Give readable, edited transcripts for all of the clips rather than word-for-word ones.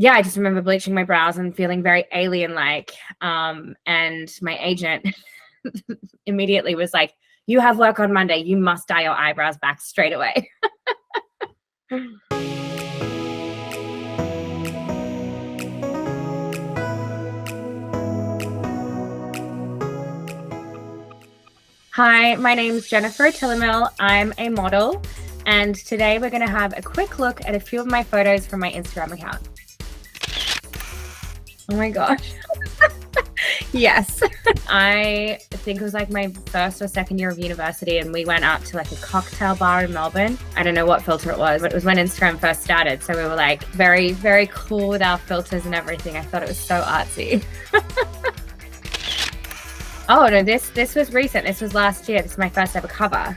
yeah, I just remember bleaching my brows and feeling very alien-like. And my agent immediately was like, "You have work on Monday. You must dye your eyebrows back straight away." Hi, my name's Jennifer Atilémile. I'm a model, and today we're going to have a quick look at a few of my photos from my Instagram account. Oh my gosh. Yes. I think it was like my first or second year of university, and we went out to like a cocktail bar in Melbourne. I don't know what filter it was, but it was when Instagram first started. So we were like very, very cool with our filters and everything. I thought it was so artsy. Oh no, this was recent. This was last year. This is my first ever cover.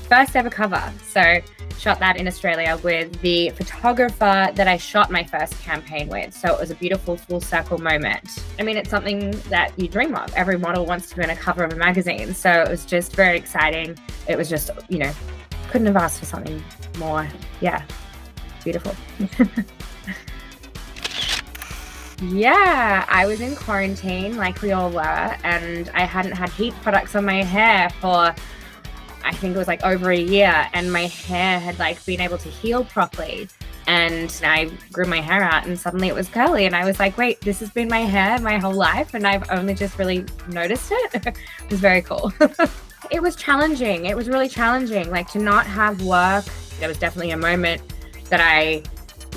So shot that in Australia with the photographer that I shot my first campaign with. So it was a beautiful full circle moment. I mean, it's something that you dream of. Every model wants to be on a cover of a magazine. So it was just very exciting. It was just, couldn't have asked for something more, beautiful. Yeah, I was in quarantine like we all were, and I hadn't had heat products on my hair for, I think it was like over a year, and my hair had like been able to heal properly. And I grew my hair out and suddenly it was curly, and I was like, wait, this has been my hair my whole life and I've only just really noticed it. It was very cool. It was challenging. It was really challenging, like to not have work. There was definitely a moment that I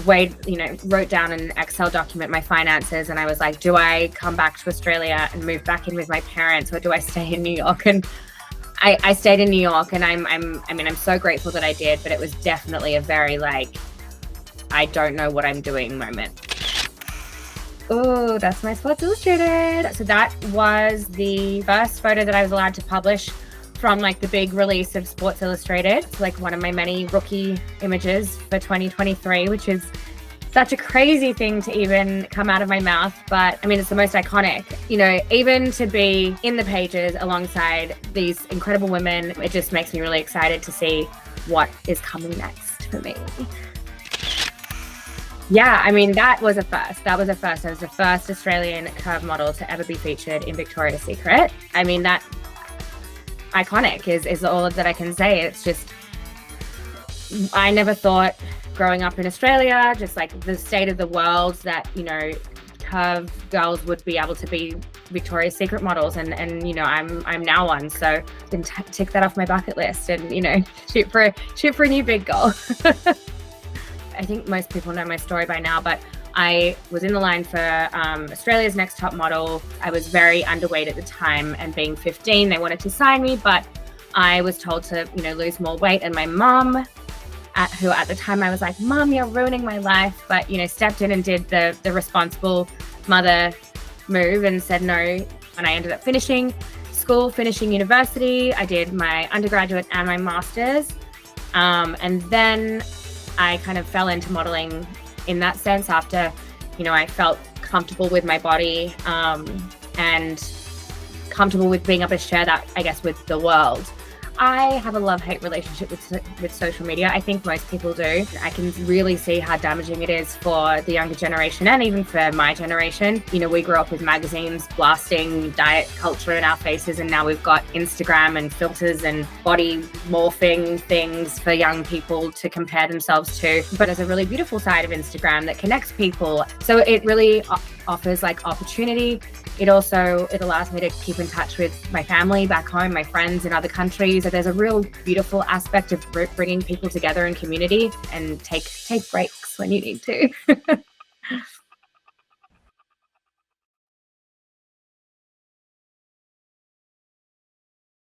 wrote down an Excel document my finances, and I was like, do I come back to Australia and move back in with my parents, or do I stay in New York? And I stayed in New York, and I'm so grateful that I did, but it was definitely a very like, I don't know what I'm doing moment. Oh, that's my Sports Illustrated. So that was the first photo that I was allowed to publish from like the big release of Sports Illustrated. It's like one of my many rookie images for 2023, which is such a crazy thing to even come out of my mouth. But I mean, it's the most iconic, even to be in the pages alongside these incredible women. It just makes me really excited to see what is coming next for me. Yeah, I mean, that was a first. I was the first Australian curve model to ever be featured in Victoria's Secret. I mean, that iconic is all that I can say. It's just, I never thought growing up in Australia, just like the state of the world, that, curve girls would be able to be Victoria's Secret models, and I'm now one. So then tick that off my bucket list and, shoot for a new big goal. I think most people know my story by now, but I was in the line for Australia's Next Top Model. I was very underweight at the time, and being 15, they wanted to sign me, but I was told to, lose more weight. And my mom, who at the time I was like, Mom, you're ruining my life, but, stepped in and did the responsible mother move and said no. And I ended up finishing university. I did my undergraduate and my master's. And then I kind of fell into modeling in that sense after, I felt comfortable with my body and comfortable with being able to share that, I guess, with the world. I have a love-hate relationship with social media. I think most people do. I can really see how damaging it is for the younger generation, and even for my generation. We grew up with magazines blasting diet culture in our faces, and now we've got Instagram and filters and body morphing things for young people to compare themselves to. But there's a really beautiful side of Instagram that connects people. So it really offers like opportunity. It allows me to keep in touch with my family back home, my friends in other countries. So there's a real beautiful aspect of bringing people together in community, and take breaks when you need to.